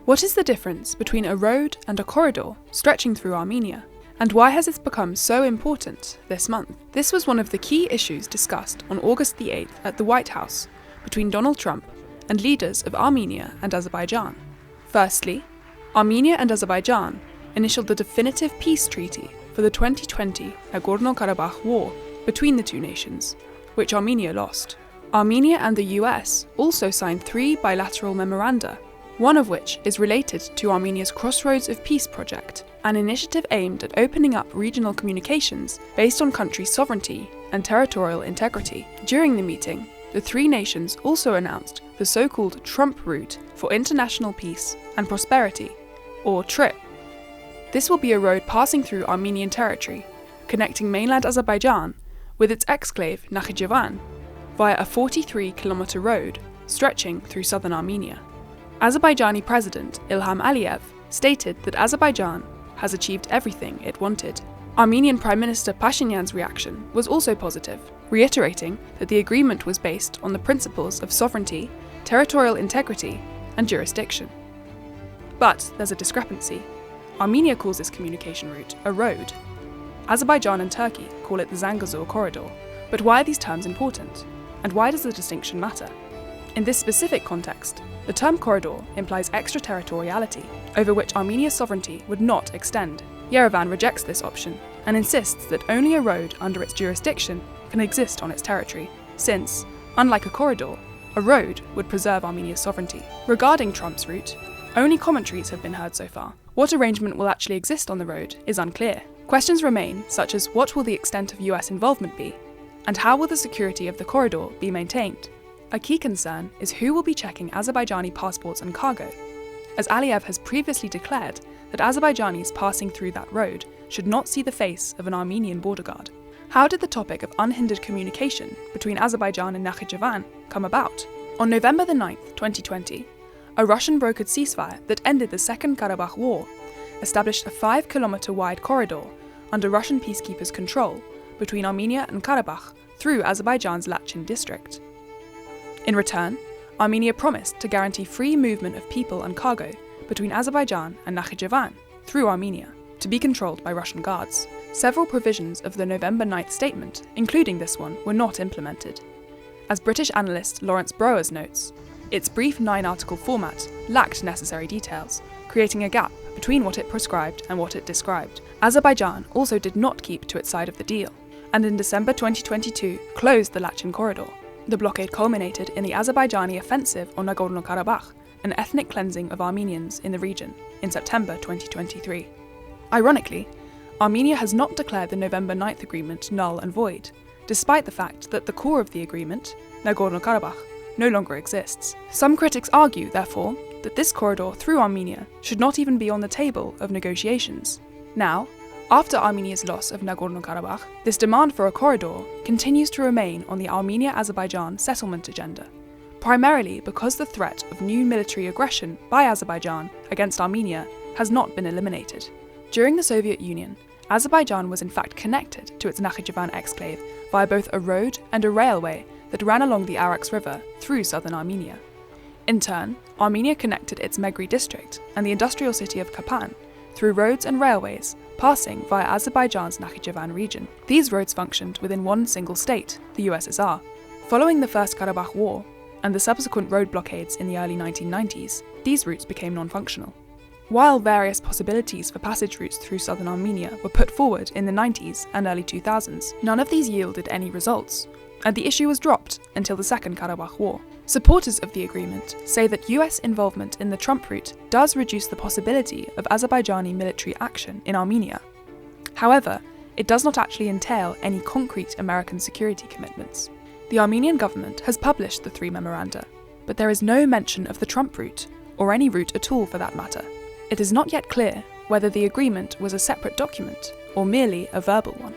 What is the difference between a road and a corridor stretching through Armenia? And why has this become so important this month? This was one of the key issues discussed on August the 8th at the White House between Donald Trump and leaders of Armenia and Azerbaijan. Firstly, Armenia and Azerbaijan initialed the definitive peace treaty for the 2020 Nagorno-Karabakh War between the two nations, which Armenia lost. Armenia and the US also signed 3 bilateral memoranda, one of which is related to Armenia's Crossroads of Peace project, an initiative aimed at opening up regional communications based on country sovereignty and territorial integrity. During the meeting, the 3 nations also announced the so-called Trump Route for International Peace and Prosperity, or TRIP. This will be a road passing through Armenian territory, connecting mainland Azerbaijan with its exclave Nakhichevan via a 43-kilometer road stretching through southern Armenia. Azerbaijani President Ilham Aliyev stated that Azerbaijan has achieved everything it wanted. Armenian Prime Minister Pashinyan's reaction was also positive, reiterating that the agreement was based on the principles of sovereignty, territorial integrity, and jurisdiction. But there's a discrepancy. Armenia calls this communication route a road. Azerbaijan and Turkey call it the Zangezur corridor. But why are these terms important? And why does the distinction matter? In this specific context, the term corridor implies extraterritoriality, over which Armenia's sovereignty would not extend. Yerevan rejects this option and insists that only a road under its jurisdiction can exist on its territory, since, unlike a corridor, a road would preserve Armenia's sovereignty. Regarding Trump's route, only commentaries have been heard so far. What arrangement will actually exist on the road is unclear. Questions remain, such as what will the extent of US involvement be, and how will the security of the corridor be maintained? A key concern is who will be checking Azerbaijani passports and cargo, as Aliyev has previously declared that Azerbaijanis passing through that road should not see the face of an Armenian border guard. How did the topic of unhindered communication between Azerbaijan and Nakhichevan come about? On November the 9th, 2020, a Russian-brokered ceasefire that ended the Second Karabakh War established a 5-kilometer wide corridor under Russian peacekeepers' control between Armenia and Karabakh through Azerbaijan's Lachin district. In return, Armenia promised to guarantee free movement of people and cargo between Azerbaijan and Nakhichevan through Armenia, to be controlled by Russian guards. Several provisions of the November 9th statement, including this one, were not implemented. As British analyst Lawrence Browers notes, its brief 9-article format lacked necessary details, creating a gap between what it prescribed and what it described. Azerbaijan also did not keep to its side of the deal, and in December 2022 closed the Lachin corridor. The blockade culminated in the Azerbaijani offensive on Nagorno-Karabakh, an ethnic cleansing of Armenians in the region, in September 2023. Ironically, Armenia has not declared the November 9th agreement null and void, despite the fact that the core of the agreement, Nagorno-Karabakh, no longer exists. Some critics argue, therefore, that this corridor through Armenia should not even be on the table of negotiations. Now, after Armenia's loss of Nagorno-Karabakh, this demand for a corridor continues to remain on the Armenia-Azerbaijan settlement agenda, primarily because the threat of new military aggression by Azerbaijan against Armenia has not been eliminated. During the Soviet Union, Azerbaijan was in fact connected to its Nakhichevan exclave via both a road and a railway that ran along the Arax River through southern Armenia. In turn, Armenia connected its Megri district and the industrial city of Kapan through roads and railways passing via Azerbaijan's Nakhichevan region. These roads functioned within one single state, the USSR. Following the First Karabakh War and the subsequent road blockades in the early 1990s, these routes became non-functional. While various possibilities for passage routes through southern Armenia were put forward in the 90s and early 2000s, none of these yielded any results, and the issue was dropped until the Second Karabakh War. Supporters of the agreement say that US involvement in the Trump route does reduce the possibility of Azerbaijani military action in Armenia. However, it does not actually entail any concrete American security commitments. The Armenian government has published the 3 memoranda, but there is no mention of the Trump route, or any route at all for that matter. It is not yet clear whether the agreement was a separate document or merely a verbal one.